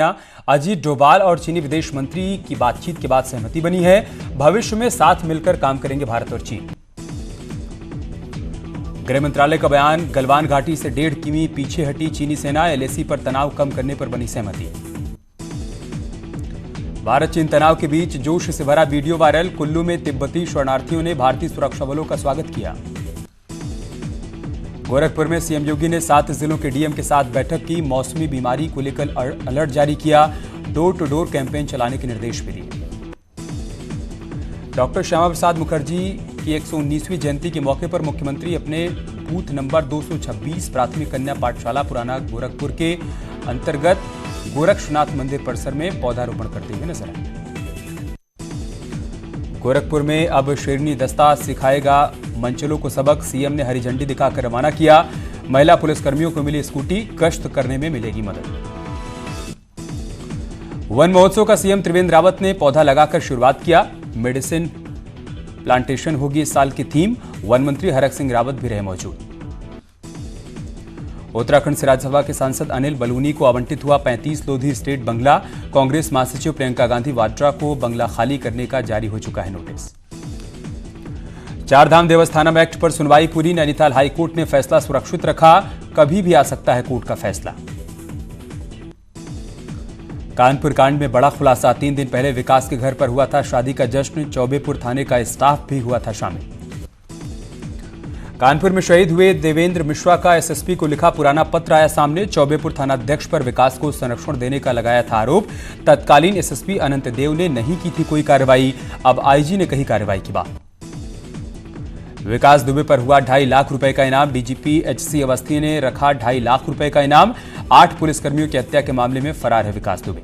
अजीत डोभाल और चीनी विदेश मंत्री की बातचीत के बाद सहमति बनी है। भविष्य में साथ मिलकर काम करेंगे भारत और चीन। गृह मंत्रालय का बयान, गलवान घाटी से 1.5 किमी पीछे हटी चीनी सेना, एलएसी पर तनाव कम करने पर बनी सहमति। भारत चीन तनाव के बीच जोश से भरा वीडियो वायरल, कुल्लू में तिब्बती शरणार्थियों ने भारतीय सुरक्षा बलों का स्वागत किया। गोरखपुर में सीएम योगी ने 7 जिलों के डीएम के साथ बैठक की, मौसमी बीमारी को लेकर अलर्ट जारी किया, डोर टू डोर कैंपेन चलाने के निर्देश भी दिए। डॉक्टर श्यामा प्रसाद मुखर्जी की 119वीं जयंती के मौके पर मुख्यमंत्री अपने बूथ नंबर 226 प्राथमिक कन्या पाठशाला पुराना गोरखपुर के अंतर्गत गोरक्षनाथ मंदिर परिसर में पौधारोपण करते हुए नजर आए। गोरखपुर में अब शेरनी दस्ता सिखाएगा मंचलों को सबक, सीएम ने हरी झंडी दिखाकर रवाना किया। महिला पुलिसकर्मियों को मिली स्कूटी, गश्त करने में मिलेगी मदद। वन महोत्सव का सीएम त्रिवेंद्र रावत ने पौधा लगाकर शुरुआत किया। मेडिसिन प्लांटेशन होगी इस साल की थीम, वन मंत्री हरक सिंह रावत भी रहे मौजूद। उत्तराखंड से राज्यसभा के सांसद अनिल बलूनी को आवंटित हुआ 35 लोधी स्टेट बंगला, कांग्रेस महासचिव प्रियंका गांधी वाड्रा को बंगला खाली करने का जारी हो चुका है नोटिस। चारधाम देवस्थानम एक्ट पर सुनवाई पूरी, नैनीताल हाईकोर्ट ने फैसला सुरक्षित रखा, कभी भी आ सकता है कोर्ट का फैसला। कानपुर कांड में बड़ा खुलासा, 3 दिन पहले विकास के घर पर हुआ था शादी का जश्न, चौबेपुर थाने का स्टाफ भी हुआ था शामिल। कानपुर में शहीद हुए देवेंद्र मिश्रा का एसएसपी को लिखा पुराना पत्र आया सामने, चौबेपुर थानाध्यक्ष पर विकास को संरक्षण देने का लगाया था आरोप। तत्कालीन एसएसपी अनंत देव ने नहीं की थी कोई कार्रवाई, अब आईजी ने कही कार्रवाई की बात। विकास दुबे पर हुआ 2.5 लाख रुपए का इनाम, डीजीपी एचसी अवस्थी ने रखा 2.5 लाख रुपए का इनाम। 8 पुलिसकर्मियों की हत्या के मामले में फरार है विकास दुबे।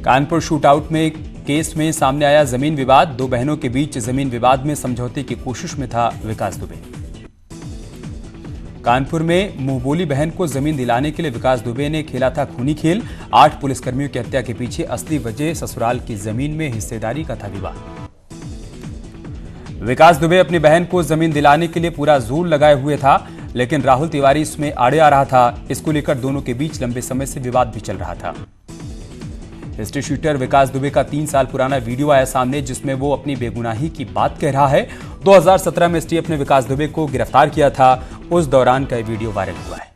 कानपुर शूटआउट में केस में सामने आया जमीन विवाद, 2 बहनों के बीच जमीन विवाद में समझौते की कोशिश में था विकास दुबे। कानपुर में मुंहबोली बहन को जमीन दिलाने के लिए विकास दुबे ने खेला था खूनी खेल। 8 पुलिसकर्मियों की हत्या के पीछे असली वजह ससुराल की जमीन में हिस्सेदारी का था विवाद। विकास दुबे अपनी बहन को जमीन दिलाने के लिए पूरा जोर लगाए हुए था, लेकिन राहुल तिवारी इसमें आड़े आ रहा था। इसको लेकर दोनों के बीच लंबे समय से विवाद भी चल रहा था। हिस्ट्री शूटर विकास दुबे का 3 साल पुराना वीडियो आया सामने, जिसमें वो अपनी बेगुनाही की बात कह रहा है। 2017 में एसटीएफ ने विकास दुबे को गिरफ्तार किया था, उस दौरान का वीडियो वायरल हुआ है।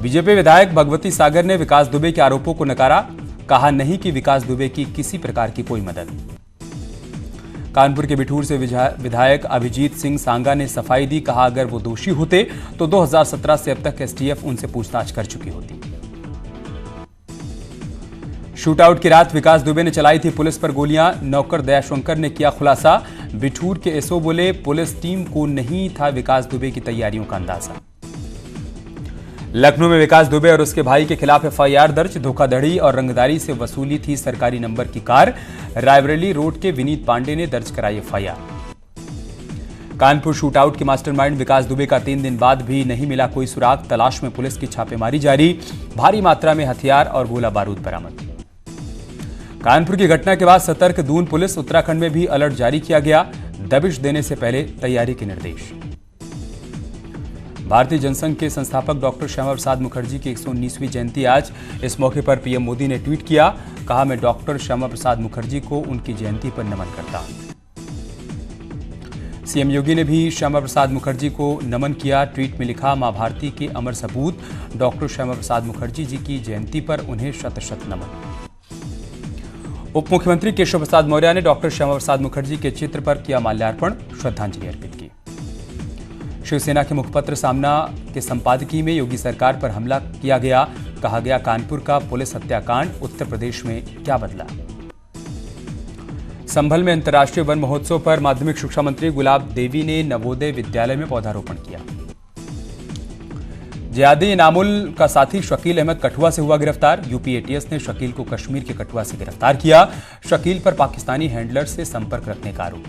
बीजेपी विधायक भगवती सागर ने विकास दुबे के आरोपों को नकारा, कहा नहीं कि विकास दुबे की किसी प्रकार की कोई मदद। कानपुर के बिठूर से विधायक अभिजीत सिंह सांगा ने सफाई दी, कहा अगर वो दोषी होते तो 2017 से अब तक एसटीएफ उनसे पूछताछ कर चुकी होती। शूटआउट की रात विकास दुबे ने चलाई थी पुलिस पर गोलियां, नौकर दयाशंकर ने किया खुलासा। बिठूर के एसओ बोले पुलिस टीम को नहीं था विकास दुबे की तैयारियों का अंदाजा। लखनऊ में विकास दुबे और उसके भाई के खिलाफ एफआईआर दर्ज, धोखाधड़ी और रंगदारी से वसूली थी सरकारी नंबर की कार। रायबरेली रोड के विनीत पांडे ने दर्ज कराई एफआईआर। कानपुर शूटआउट के मास्टरमाइंड विकास दुबे का 3 दिन बाद भी नहीं मिला कोई सुराग, तलाश में पुलिस की छापेमारी जारी, भारी मात्रा में हथियार और गोला बारूद बरामद। कानपुर की घटना के बाद सतर्क दून पुलिस, उत्तराखंड में भी अलर्ट जारी किया गया, दबिश देने से पहले तैयारी के निर्देश। भारतीय जनसंघ के संस्थापक डॉक्टर श्यामा प्रसाद मुखर्जी की 119वीं जयंती आज। इस मौके पर पीएम मोदी ने ट्वीट किया, कहा मैं डॉक्टर श्यामा प्रसाद मुखर्जी को उनकी जयंती पर नमन करता हूं। सीएम योगी ने भी श्यामा प्रसाद मुखर्जी को नमन किया, ट्वीट में लिखा मां भारती के अमर सपूत डॉक्टर श्यामा प्रसाद मुखर्जी जी की जयंती पर उन्हें शत-शत नमन। उप मुख्यमंत्री केशव प्रसाद मौर्य ने डॉक्टर श्यामा प्रसाद मुखर्जी के चित्र पर किया माल्यार्पण, श्रद्धांजलि अर्पित की। शिवसेना के मुखपत्र सामना के संपादकीय में योगी सरकार पर हमला किया गया, कहा गया कानपुर का पुलिस हत्याकांड उत्तर प्रदेश में क्या बदला। संभल में अंतर्राष्ट्रीय वन महोत्सव पर माध्यमिक शिक्षा मंत्री गुलाब देवी ने नवोदय विद्यालय में पौधारोपण किया। जिहादी इनामुल का साथी शकील अहमद कठुआ से हुआ गिरफ्तार, यूपी एटीएस ने शकील को कश्मीर के कठुआ से गिरफ्तार किया। शकील पर पाकिस्तानी हैंडलर से संपर्क रखने का आरोप।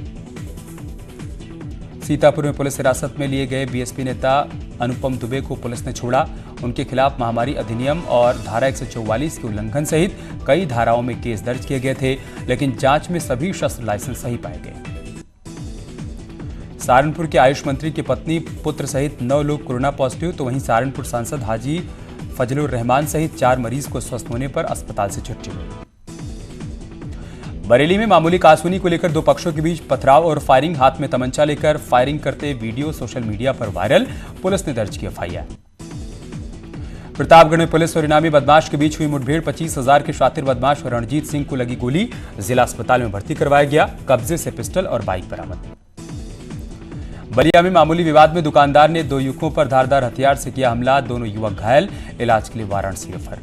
सीतापुर में पुलिस हिरासत में लिए गए बीएसपी नेता अनुपम दुबे को पुलिस ने छोड़ा। उनके खिलाफ महामारी अधिनियम और धारा 144 के उल्लंघन सहित कई धाराओं में केस दर्ज किए गए थे, लेकिन जांच में सभी शस्त्र लाइसेंस सही पाए गए। सहारनपुर के आयुष मंत्री की पत्नी पुत्र सहित 9 लोग कोरोना पॉजिटिव, तो वहीं सहारनपुर सांसद हाजी फजलुर रहमान सहित 4 मरीज को स्वस्थ होने पर अस्पताल से छुट्टी मिली। बरेली में मामूली कासूनी को लेकर दो पक्षों के बीच पथराव और फायरिंग। हाथ में तमंचा लेकर फायरिंग करते वीडियो सोशल मीडिया पर वायरल। पुलिस ने दर्ज की एफआईआर। प्रतापगढ़ में पुलिस और इनामी बदमाश के बीच हुई मुठभेड़। 25,000 के शातिर बदमाश रणजीत सिंह को लगी गोली। जिला अस्पताल में भर्ती करवाया गया। कब्जे से पिस्टल और बाइक बरामद। बलिया में मामूली विवाद में दुकानदार ने 2 युवकों पर धारदार हथियार से किया हमला। दोनों युवक घायल, इलाज के लिए वाराणसी रेफर।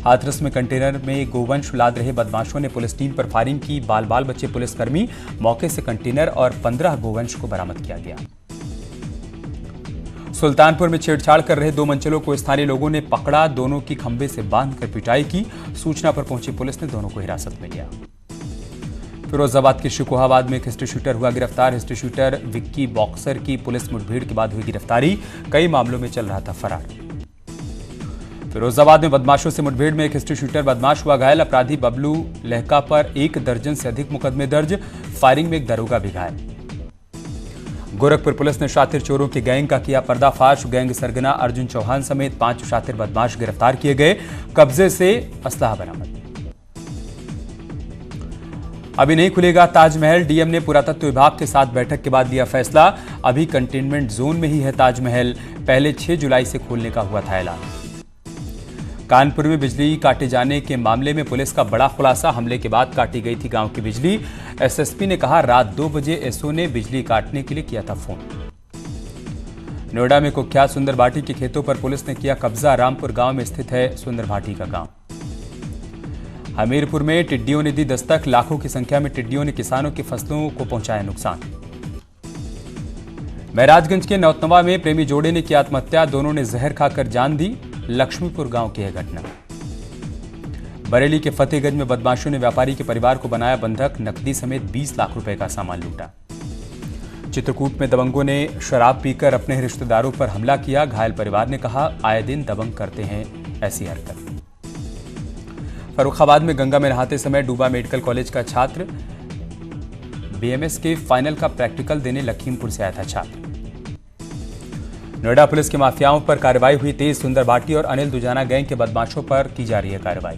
हाथरस में कंटेनर में गोवंश लाद रहे बदमाशों ने पुलिस टीम पर फायरिंग की। बाल बाल बचे पुलिसकर्मी। मौके से कंटेनर और 15 गोवंश को बरामद किया गया। सुल्तानपुर में छेड़छाड़ कर रहे 2 मंचलों को स्थानीय लोगों ने पकड़ा। दोनों की खंभे से बांधकर पिटाई की। सूचना पर पहुंची पुलिस ने दोनों को हिरासत में लिया। फिरोजाबाद के शिकोहाबाद में एक हिस्ट्री शूटर हुआ गिरफ्तार। हिस्ट्री शूटर विक्की बॉक्सर की पुलिस मुठभेड़ के बाद हुई गिरफ्तारी। कई मामलों में चल रहा था फरार। फिरोजाबाद में बदमाशों से मुठभेड़ में एक हिस्ट्री शूटर बदमाश हुआ घायल। अपराधी बबलू लहका पर 1 दर्जन से अधिक मुकदमे दर्ज। फायरिंग में एक दरोगा भी घायल। गोरखपुर पुलिस ने शातिर चोरों के गैंग का किया पर्दाफाश। गैंग सरगना अर्जुन चौहान समेत 5 शातिर बदमाश गिरफ्तार किए गए। कब्जे से असलाह बरामद। अभी नहीं खुलेगा ताजमहल। डीएम ने पुरातत्व विभाग के साथ बैठक के बाद लिया फैसला। अभी कंटेनमेंट जोन में ही है ताजमहल। पहले 6 जुलाई से खोलने का हुआ था ऐलान। कानपुर में बिजली काटे जाने के मामले में पुलिस का बड़ा खुलासा। हमले के बाद काटी गई थी गांव की बिजली। एसएसपी ने कहा रात 2 बजे एसओ ने बिजली काटने के लिए किया था फोन। नोएडा में कुख्यात सुंदर भाटी के खेतों पर पुलिस ने किया कब्जा। रामपुर गांव में स्थित है सुंदर भाटी का गांव। हमीरपुर में टिड्डियों ने दी दस्तक। लाखों की संख्या में टिड्डियों ने किसानों की फसलों को पहुंचाया नुकसान। महराजगंज के नौतनवा में प्रेमी जोड़े ने की आत्महत्या। दोनों ने जहर खाकर जान दी। लक्ष्मीपुर गांव की यह घटना। बरेली के फतेहगंज में बदमाशों ने व्यापारी के परिवार को बनाया बंधक। नकदी समेत 20 लाख रुपए का सामान लूटा। चित्रकूट में दबंगों ने शराब पीकर अपने रिश्तेदारों पर हमला किया। घायल परिवार ने कहा आए दिन दबंग करते हैं ऐसी हरकत। फर्रुखाबाद में गंगा में नहाते समय डूबा मेडिकल कॉलेज का छात्र। बीएमएस के फाइनल का प्रैक्टिकल देने लखीमपुर से आया था छात्र। नोएडा पुलिस के माफियाओं पर कार्रवाई हुई तेज। सुंदर भाटी और अनिल दुजाना गैंग के बदमाशों पर की जा रही है कार्रवाई।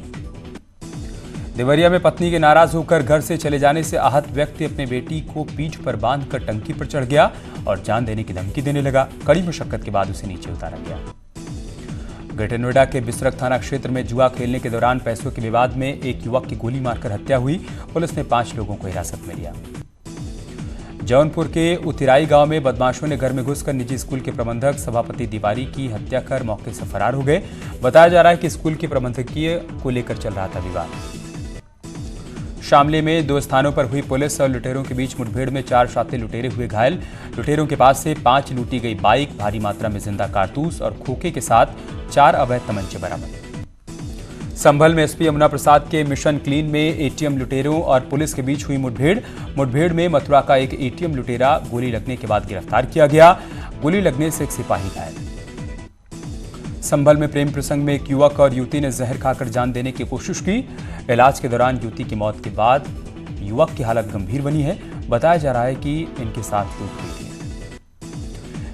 देवरिया में पत्नी के नाराज होकर घर से चले जाने से आहत व्यक्ति अपने बेटी को पीठ पर बांधकर टंकी पर चढ़ गया और जान देने की धमकी देने लगा। कड़ी मशक्कत के बाद उसे नीचे उतारा गया। ग्रेटर नोएडा के बिसरख थाना क्षेत्र में जुआ खेलने के दौरान पैसों के विवाद में एक युवक की गोली मारकर हत्या हुई। पुलिस ने 5 लोगों को हिरासत में लिया। जौनपुर के उतिराई गांव में बदमाशों ने घर में घुसकर निजी स्कूल के प्रबंधक सभापति तिवारी की हत्या कर मौके से फरार हो गए। बताया जा रहा है कि स्कूल के प्रबंधकीय को लेकर चल रहा था विवाद। शामली में 2 स्थानों पर हुई पुलिस और लुटेरों के बीच मुठभेड़ में 4 शातिर लुटेरे हुए घायल। लुटेरों के पास से 5 लूटी गई बाइक, भारी मात्रा में जिंदा कारतूस और खोखे के साथ 4 अवैध तमंचे बरामद। संभल में एसपी यमुना प्रसाद के मिशन क्लीन में एटीएम लुटेरों और पुलिस के बीच हुई मुठभेड़ में मथुरा का एक एटीएम लुटेरा गोली लगने के बाद गिरफ्तार किया गया। गोली लगने से एक सिपाही घायल। संभल में प्रेम प्रसंग में एक युवक और युवती ने जहर खाकर जान देने की कोशिश की। इलाज के दौरान युवती की मौत के बाद युवक की हालत गंभीर बनी है। बताया जा रहा है कि इनके साथ लूट हुई थी।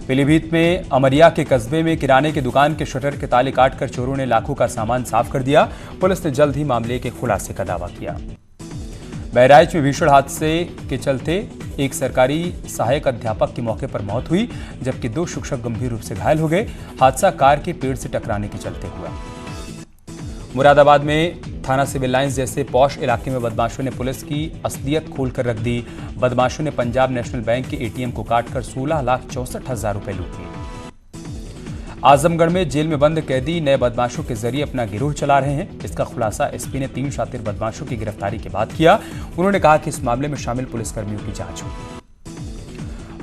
पीलीभीत में अमरिया के कस्बे में किराने की दुकान के शटर के ताले काटकर चोरों ने लाखों का सामान साफ कर दिया। पुलिस ने जल्द ही मामले के खुलासे का दावा किया। बहराइच में भीषण हादसे के चलते एक सरकारी सहायक अध्यापक की मौके पर मौत हुई, जबकि 2 शिक्षक गंभीर रूप से घायल हो गए। हादसा कार के पेड़ से टकराने के चलते हुआ। मुरादाबाद में थाना सिविल लाइंस जैसे पॉश इलाके में बदमाशों ने पुलिस की असलियत खोलकर रख दी। बदमाशों ने पंजाब नेशनल बैंक के एटीएम को काटकर 16,64,000 रुपए लूट लिए। आजमगढ़ में जेल में बंद कैदी नए बदमाशों के जरिए अपना गिरोह चला रहे हैं। इसका खुलासा एसपी ने 3 शातिर बदमाशों की गिरफ्तारी के बाद किया। उन्होंने कहा कि इस मामले में शामिल पुलिसकर्मियों की जांच होगी।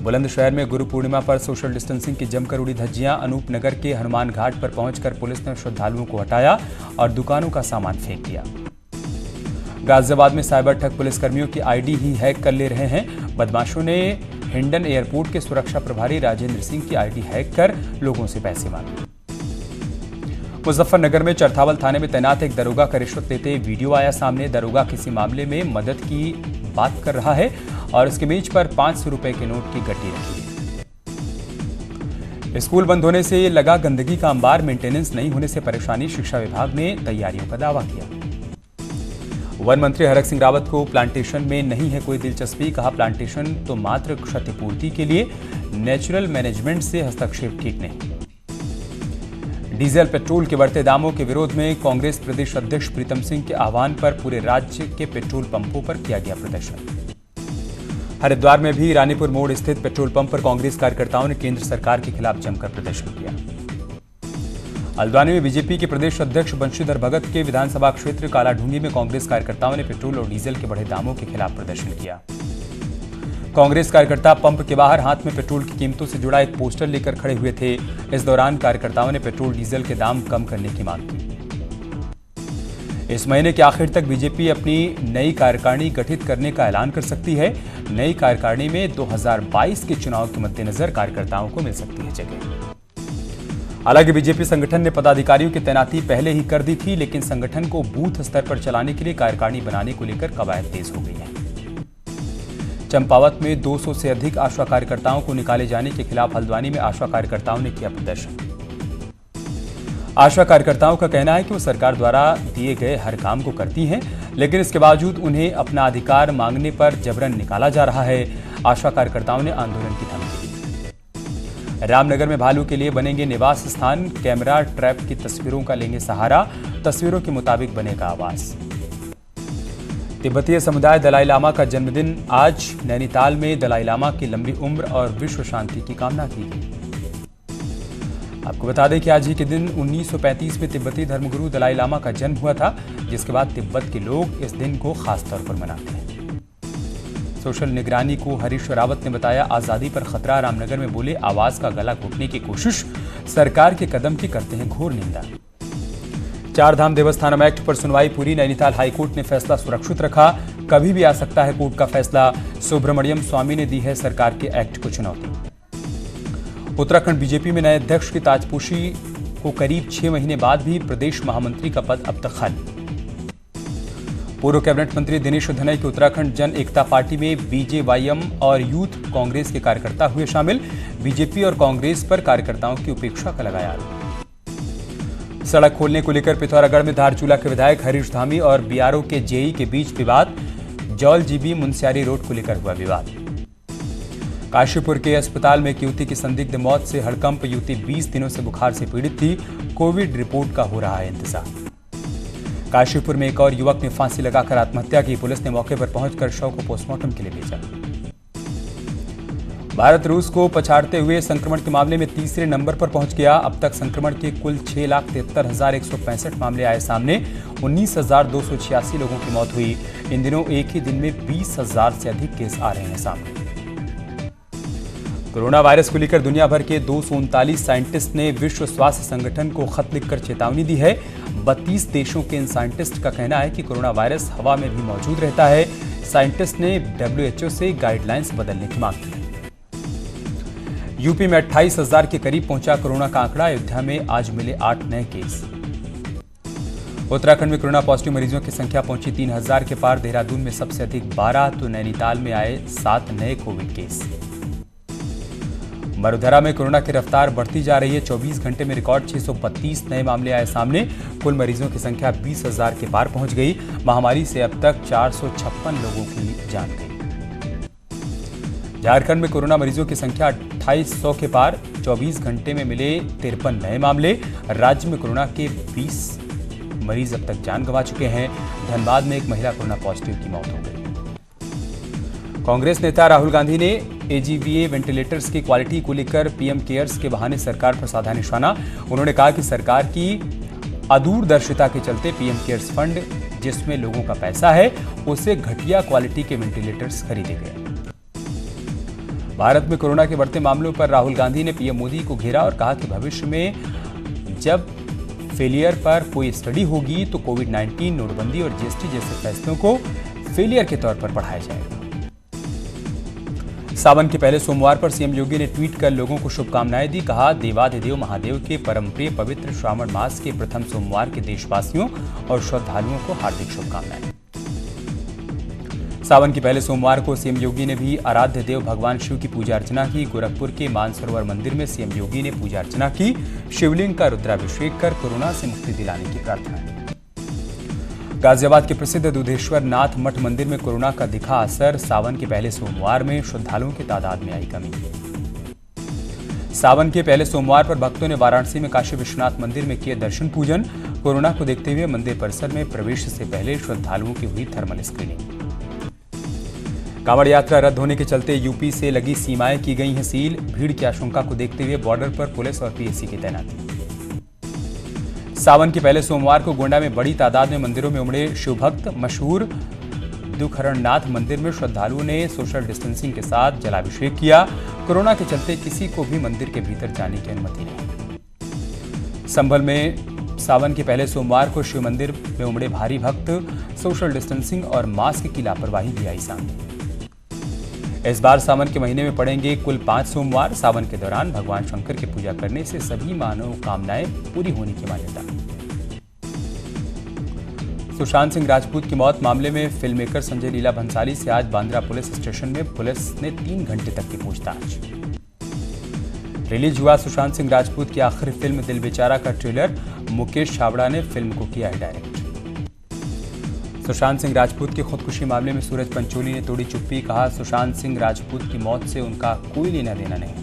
बुलंदशहर में गुरु पूर्णिमा पर सोशल डिस्टेंसिंग की जमकर उड़ी धज्जियां। अनूपनगर के हनुमान घाट पर पहुंचकर पुलिस ने श्रद्धालुओं को हटाया और दुकानों का सामान फेंक दिया। गाजियाबाद में साइबर ठग पुलिसकर्मियों की आईडी ही हैक कर ले रहे हैं। बदमाशों ने हिंडन एयरपोर्ट के सुरक्षा प्रभारी राजेंद्र सिंह की आईडी हैक कर लोगों से पैसे मांगे। मुजफ्फरनगर में चरथावल थाने में तैनात एक दरोगा का रिश्वत लेते वीडियो आया सामने। दरोगा किसी मामले में मदद की बात कर रहा है और उसके मेज पर 500 रुपए के नोट की गड्डी रखी है। स्कूल बंद होने से लगा गंदगी का अंबार, मेंटेनेंस नहीं होने से परेशानी, शिक्षा विभाग ने तैयारियों का दावा किया। वन मंत्री हरक सिंह रावत को प्लांटेशन में नहीं है कोई दिलचस्पी, कहा प्लांटेशन तो मात्र क्षतिपूर्ति के लिए, नेचुरल मैनेजमेंट से हस्तक्षेप ठीक नहीं। डीजल पेट्रोल के बढ़ते दामों के विरोध में कांग्रेस प्रदेश अध्यक्ष प्रीतम सिंह के आह्वान पर पूरे राज्य के पेट्रोल पंपों पर किया गया प्रदर्शन। हरिद्वार में भी रानीपुर मोड़ स्थित पेट्रोल पंप पर कांग्रेस कार्यकर्ताओं ने केंद्र सरकार के खिलाफ जमकर प्रदर्शन किया। हल्द्वानी में बीजेपी के प्रदेश अध्यक्ष बंशीधर भगत के विधानसभा क्षेत्र कालाढूंगी में कांग्रेस कार्यकर्ताओं ने पेट्रोल और डीजल के बढ़े दामों के खिलाफ प्रदर्शन किया। कांग्रेस कार्यकर्ता पंप के बाहर हाथ में पेट्रोल की कीमतों से जुड़ा एक पोस्टर लेकर खड़े हुए थे। इस दौरान कार्यकर्ताओं ने पेट्रोल डीजल के दाम कम करने की मांग की। इस महीने के आखिर तक बीजेपी अपनी नई कार्यकारिणी गठित करने का ऐलान कर सकती है। नई कार्यकारिणी में 2022 के चुनाव के मद्देनजर कार्यकर्ताओं को मिल सकती है जगह। हालांकि बीजेपी संगठन ने पदाधिकारियों की तैनाती पहले ही कर दी थी, लेकिन संगठन को बूथ स्तर पर चलाने के लिए कार्यकारिणी बनाने को लेकर कवायद तेज हो गई है। चंपावत में 200 से अधिक आशा कार्यकर्ताओं को निकाले जाने के खिलाफ हल्द्वानी में आशा कार्यकर्ताओं ने किया प्रदर्शन। आशा कार्यकर्ताओं का कहना है कि वो सरकार द्वारा दिए गए हर काम को करती हैं, लेकिन इसके बावजूद उन्हें अपना अधिकार मांगने पर जबरन निकाला जा रहा है। आशा कार्यकर्ताओं ने आंदोलन की धमकी दी। रामनगर में भालू के लिए बनेंगे निवास स्थान, कैमरा ट्रैप की तस्वीरों का लेंगे सहारा, तस्वीरों के मुताबिक बनेगा आवास। तिब्बतीय समुदाय दलाई लामा का जन्मदिन आज, नैनीताल में दलाई लामा की लंबी उम्र और विश्व शांति की कामना की गई। आपको बता दें कि आज ही के दिन 1935 में तिब्बती धर्मगुरु दलाई लामा का जन्म हुआ था, जिसके बाद तिब्बत के लोग इस दिन को खास तौर पर मनाते हैं। सोशल निगरानी को हरीश रावत ने बताया आजादी पर खतरा, रामनगर में बोले आवाज का गला घोटने की कोशिश, सरकार के कदम की करते हैं घोर निंदा। चारधाम देवस्थानम एक्ट पर सुनवाई पूरी, नैनीताल हाईकोर्ट ने फैसला सुरक्षित रखा, कभी भी आ सकता है कोर्ट का फैसला। सुब्रमण्यम स्वामी ने दी है सरकार के एक्ट को चुनौती। उत्तराखंड बीजेपी में नए अध्यक्ष की ताजपोशी को करीब 6 महीने बाद भी प्रदेश महामंत्री का पद अब तक खाली। पूर्व कैबिनेट मंत्री दिनेश धनई के उत्तराखंड जन एकता पार्टी में बीजेवाईएम और यूथ कांग्रेस के कार्यकर्ता हुए शामिल, बीजेपी और कांग्रेस पर कार्यकर्ताओं की उपेक्षा का लगाया आरोप। सड़क खोलने को लेकर पिथौरागढ़ में धारचूला के विधायक हरीश धामी और बीआरओ के जेई के बीच विवाद, जौल जीबी मुंसियारी रोड को लेकर हुआ विवाद। काशीपुर के अस्पताल में एक युवती की संदिग्ध मौत से हड़कंप, युवती 20 दिनों से बुखार से पीड़ित थी, कोविड रिपोर्ट का हो रहा है इंतजार। काशीपुर में एक और युवक ने फांसी लगाकर आत्महत्या की, पुलिस ने मौके पर पहुंचकर शव को पोस्टमार्टम के लिए भेजा। भारत रूस को पछाड़ते हुए संक्रमण के मामले में तीसरे नंबर पर पहुंच गया। अब तक संक्रमण के कुल 6,73,165 मामले आए सामने, 19,286 लोगों की मौत हुई। इन दिनों एक ही दिन में 20,000 से अधिक केस आ रहे हैं सामने। कोरोना वायरस को लेकर दुनिया भर के 239 साइंटिस्ट ने विश्व स्वास्थ्य संगठन को खत लिखकर चेतावनी दी है। 32 देशों के इन साइंटिस्ट का कहना है कि कोरोना वायरस हवा में भी मौजूद रहता है। साइंटिस्ट ने WHO से गाइडलाइंस बदलने की मांग की। यूपी में 28,000 के करीब पहुंचा कोरोना का आंकड़ा, अयोध्या में आज मिले 8 नए केस। उत्तराखंड में कोरोना पॉजिटिव मरीजों की संख्या पहुंची 3,000 के पार, देहरादून में सबसे अधिक 12 तो नैनीताल में आए 7 नए कोविड केस। मरुधरा में कोरोना की रफ्तार बढ़ती जा रही है, 24 घंटे में रिकॉर्ड 632 नए मामले आए सामने, कुल मरीजों की संख्या 20,000 के पार पहुंच गई। महामारी से अब तक 456 लोगों की जान गई। झारखंड में कोरोना मरीजों की संख्या 2800 के पार, 24 घंटे में मिले 53 नए मामले। राज्य में कोरोना के 20 मरीज अब तक जान गंवा चुके हैं। धनबाद में एक महिला कोरोना पॉजिटिव की मौत हो गई। कांग्रेस नेता राहुल गांधी ने AGVA वेंटिलेटर्स की क्वालिटी को लेकर PM केयर्स के बहाने सरकार पर साधा निशाना। उन्होंने कहा कि सरकार की अदूरदर्शिता के चलते PM केयर्स फंड, जिसमें लोगों का पैसा है, उससे घटिया क्वालिटी के वेंटिलेटर्स खरीदे गए। भारत में कोरोना के बढ़ते मामलों पर राहुल गांधी ने PM मोदी को घेरा और कहा कि भविष्य में जब फेलियर पर कोई स्टडी होगी तो कोविड-19, नोटबंदी और GST जैसे फैसलों को फेलियर के तौर पर पढ़ाया जाएगा। सावन के पहले सोमवार पर CM योगी ने ट्वीट कर लोगों को शुभकामनाएं दी। कहा, देवाधिदेव महादेव के परम प्रिय पवित्र श्रावण मास के प्रथम सोमवार के देशवासियों और श्रद्धालुओं को हार्दिक शुभकामनाएं। सावन के पहले सोमवार को सीएम योगी ने भी आराध्य देव भगवान शिव की पूजा अर्चना की। गोरखपुर के मानसरोवर मंदिर में सीएम योगी ने पूजा अर्चना की। शिवलिंग का रुद्राभिषेक कर कोरोना से मुक्ति दिलाने की प्रार्थना की। गाजियाबाद के प्रसिद्ध दुधेश्वर नाथ मठ मंदिर में कोरोना का दिखा असर। सावन के पहले सोमवार में श्रद्धालुओं की तादाद में आई कमी। सावन के पहले सोमवार पर भक्तों ने वाराणसी में काशी विश्वनाथ मंदिर में किए दर्शन पूजन। कोरोना को देखते हुए मंदिर परिसर में प्रवेश से पहले श्रद्धालुओं की हुई थर्मल स्क्रीनिंग। कांवड़ यात्रा रद्द होने के चलते यूपी से लगी सीमाएं की गई हैं सील। भीड़ की आशंका को देखते हुए बॉर्डर पर पुलिस और पीएसी की तैनाती। सावन के पहले सोमवार को गोंडा में बड़ी तादाद में मंदिरों में उमड़े शिवभक्त। मशहूर दुखहरणनाथ मंदिर में श्रद्धालुओं ने सोशल डिस्टेंसिंग के साथ जलाभिषेक किया। कोरोना के चलते किसी को भी मंदिर के भीतर जाने की अनुमति नहीं। संभल में सावन के पहले सोमवार को शिव मंदिर में उमड़े भारी भक्त। सोशल डिस्टेंसिंग और मास्क की लापरवाही भी आई सामने। इस बार सावन के महीने में पड़ेंगे कुल 5 सोमवार। सावन के दौरान भगवान शंकर की पूजा करने से सभी मनोकामनाएं पूरी होने की मान्यता। सुशांत सिंह राजपूत की मौत मामले में फिल्म मेकर संजय लीला भंसाली से आज बांद्रा पुलिस स्टेशन में पुलिस ने 3 घंटे तक की पूछताछ। रिलीज हुआ सुशांत सिंह राजपूत की आखिरी फिल्म दिल बेचारा का ट्रेलर। मुकेश छाबड़ा ने फिल्म को किया है डायरेक्ट। सुशांत सिंह राजपूत की खुदकुशी मामले में सूरज पंचोली ने तोड़ी चुप्पी। कहा, सुशांत सिंह राजपूत की मौत से उनका कोई लेना देना नहीं।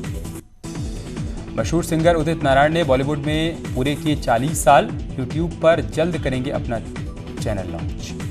मशहूर सिंगर उदित नारायण ने बॉलीवुड में पूरे किए 40 साल। यूट्यूब पर जल्द करेंगे अपना चैनल लॉन्च।